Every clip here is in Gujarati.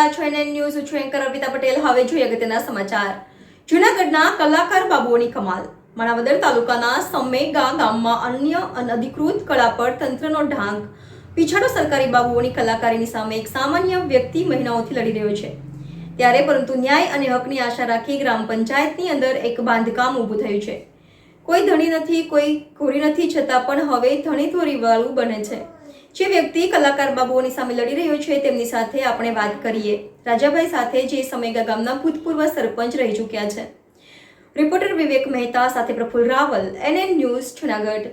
રહ્યા છો એનએન ન્યૂઝ. છું એન્કર અર્પિતા પટેલ. હવે જોઈએ અગત્યના સમાચાર. જૂનાગઢના કલાકાર બાબુઓની કમાલ. માણાવદર તાલુકાના સમેગા ગામમાં અન્ય અનધિકૃત કળા પર તંત્રનો ઢાંક. પીછાડો સરકારી બાબુઓની કલાકારીની સામે એક સામાન્ય વ્યક્તિ મહિનાઓથી લડી રહ્યો છે ત્યારે પરંતુ ન્યાય અને હકની આશા રાખી ગ્રામ પંચાયતની અંદર એક બાંધકામ ઊભું થયું છે. કોઈ ધણી નથી, કોઈ ઘોરી નથી, છતાં પણ હવે ધણી ધોરીવાળું બને છે. જે વ્યક્તિ કલાકાર બાબુઓની સામે લડી રહ્યો છે તેમની સાથે આપણે વાત કરીએ. રાજાભાઈ સાથે, જે સમેગા ગામના ભૂતપૂર્વ સરપંચ રહી ચૂક્યા છે. રિપોર્ટર વિવેક મહેતા સાથે પ્રફુલ રાવલ, એનએન ન્યૂઝ જૂનાગઢ.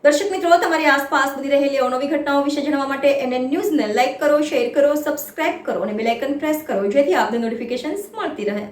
દર્શક મિત્રો, તમારી આસપાસ બની રહેલી અવનવી ઘટનાઓ વિશે જાણવા માટે એનએન ન્યૂઝને લાઇક કરો, શેર કરો, સબસ્ક્રાઇબ કરો અને બેલ આઇકન પ્રેસ કરો, જેથી આપને નોટિફિકેશન્સ મળતી રહે.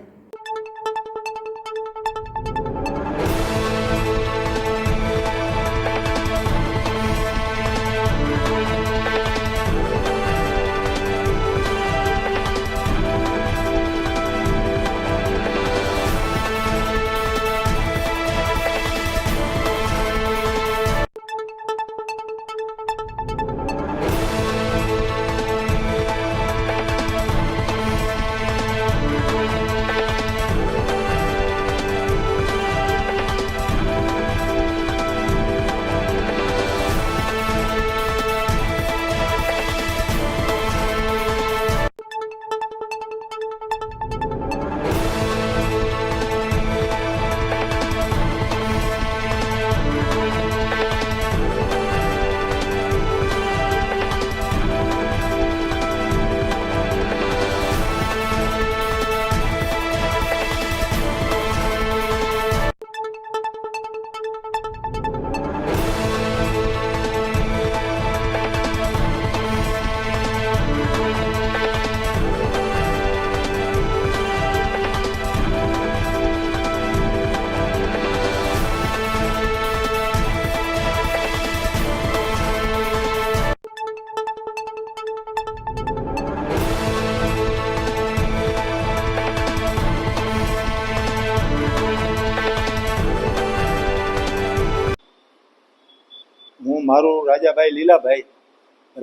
હું મારું રાજાભાઈ લીલાભાઈ,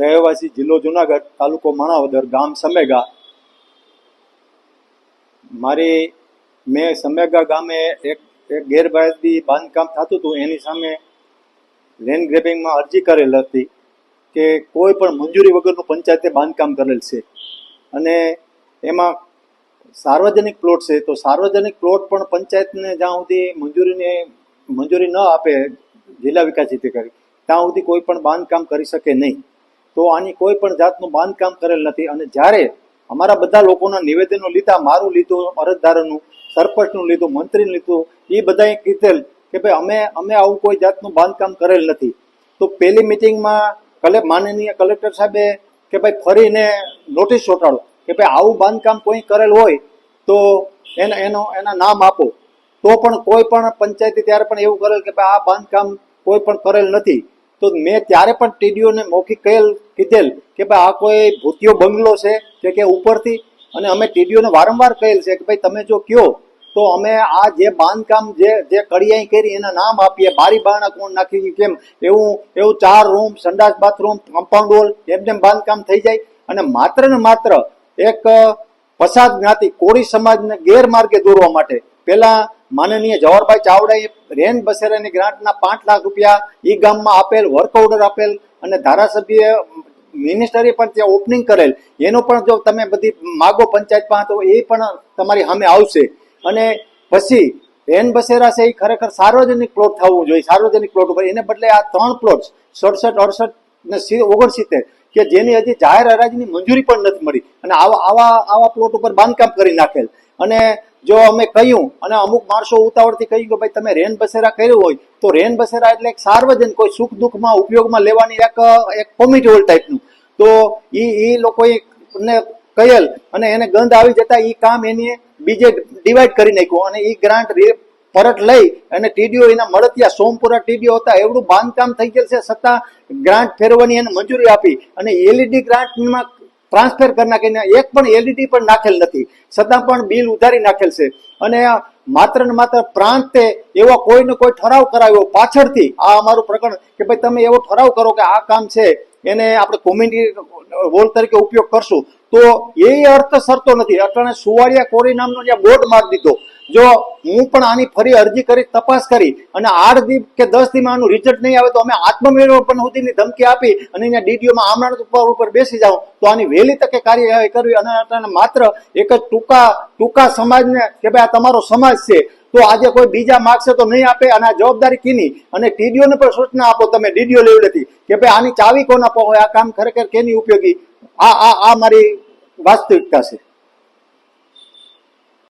રહેવાસી જિલ્લો જુનાગઢ, તાલુકો માણાવદર, ગામ સમેગા. મેં સમેગા ગામે એક ગેરકાયદેસી બાંધકામ થતું હતું, એની સામે લેન્ડ ગ્રેબિંગમાં અરજી કરેલ હતી કે કોઈ પણ મંજૂરી વગરનું પંચાયતે બાંધકામ કરેલ છે અને એમાં સાર્વજનિક પ્લોટ છે. તો સાર્વજનિક પ્લોટ પણ પંચાયતને જ્યાં સુધી મંજૂરી ન આપે જિલ્લા વિકાસ અધિકારી, ત્યાં સુધી કોઈ પણ બાંધકામ કરી શકે નહીં. તો આની કોઈ પણ જાતનું બાંધકામ કરેલ નથી. અને જ્યારે અમારા બધા લોકોના નિવેદનો લીધા, મારું લીધું, અરજદારોનું, સરપંચનું લીધું, મંત્રીનું લીધું, એ બધાએ કીધેલ કે ભાઈ અમે આવું કોઈ જાતનું બાંધકામ કરેલ નથી. તો પહેલી મિટિંગમાં માનનીય કલેક્ટર સાહેબે કે ભાઈ ફરીને નોટિસ ચોંટાડો કે ભાઈ આવું બાંધકામ કોઈ કરેલ હોય તો એના નામ આપો. તો પણ કોઈ પણ પંચાયતે ત્યારે પણ એવું કરેલ કે ભાઈ આ બાંધકામ કોઈ પણ કરેલ નથી. તો મેં ત્યારે પણ ટીડીઓને મૌખિક કીધેલ કે ભાઈ આ કોઈ ભૂતિયો બંગલો છે કે ઉપરથી. અને અમે ટીડીઓને વારંવાર કહેલ છે કે ભાઈ તમે જો કહો તો અમે આ જે બાંધકામ જે કડિયાઈ કરી એના નામ આપીએ. બારી બારણા કોણ નાખી, કેમ એવું 4 રૂમ, સંડાસ, બાથરૂમ, કમ્પાઉન્ડ વોલ એમને બાંધકામ થઈ જાય. અને માત્ર ને માત્ર એક પછાત જ્ઞાતિ કોળી સમાજને ગેરમાર્ગે દોરવા માટે પેલા માનનીય જવાહરભાઈ ચાવડાએ રેન બસેરાની ગ્રાન્ટના 5 લાખ રૂપિયા એ ગામમાં આપેલ, વર્ક ઓર્ડર આપેલ અને ધારાસભ્ય મિનિસ્ટરે પણ ત્યાં ઓપનિંગ કરેલ. એનો પણ જો તમે બધી માગો પંચાયત પાસે તો એ પણ તમારી સામે આવશે. અને પછી રેન બસેરા છે એ ખરેખર સાર્વજનિક પ્લોટ થવું જોઈએ. સાર્વજનિક પ્લોટ ઉપર એને બદલે આ 3 પ્લોટ 67, 68 ને 69 કે જેની હજી જાહેર હરાજીની મંજૂરી પણ નથી મળી અને આવા પ્લોટ ઉપર બાંધકામ કરી નાખેલ. અને જો અમે કહ્યું અને અમુક માણસો ઉતાવળથી કહ્યું કે ભાઈ તમે રેન બસેરા કર્યું હોય તો રેન બસેરા એટલે એક સાર્વજનિક કોઈ સુખ દુઃખમાં ઉપયોગમાં લેવાની એક કોમિટી હોલ ટાઈપનું. તો એ લોકોએ કહેલ અને એને ગંધ આવી જતા એ કામ એને બીજે ડિવાઈડ કરી નાખ્યું અને એ ગ્રાન્ટ પરત લઈ અને ટીડીઓ એના મળતિયા સોમપુરા ટીડીઓ હતા એવડું બાંધકામ થઈ ગયેલ છે, છતાં ગ્રાન્ટ ફેરવવાની એને મંજૂરી આપી અને એલઈડી ગ્રાન્ટમાં ટ્રાન્સફર કરી નાખીને એક પણ એલઈડી પણ નાખેલ નથી, છતાં પણ બિલ ઉધારી નાખેલ છે. અને માત્ર ને માત્ર પ્રાંતે એવો કોઈને કોઈ ઠરાવ કરાવ્યો પાછળથી. આ અમારું પ્રકરણ કે ભાઈ તમે એવો ઠરાવ કરો કે આ કામ છે એને આપણે કોમ્યુનિટી હોલ તરીકે ઉપયોગ કરશું, તો એ અર્થ સરતો નથી. અટાણે સુવાડિયા કોરી નામનો જ્યાં બોર્ડ મારી દીધો. જો હું પણ આની ફરી અરજી કરી તપાસ કરી અને 8 દી કે 10 દીમાં આનું રિઝલ્ટ નહીં આવે તો અમે આત્મનિર્ભર સુધીની ધમકી આપી અને અહીંયા ડીડીઓમાં આમરણ ઉપર બેસી જાઉં તો આની વહેલી તકે કાર્યવાહી કરવી. અને અટાણે માત્ર એક જ ટૂંકા સમાજને કે ભાઈ આ તમારો સમાજ છે તો આજે કોઈ બીજા માગશે તો નહીં આપે. અને આ જવાબદારી કીની અને ટીડીઓને પણ સૂચના આપો તમે ડીડીઓ લેવલેથી કે ભાઈ આની ચાવી કોના પર હોય, આ કામ ખરેખર કેની ઉપયોગી. આ મારી વાસ્તવિકતા છે.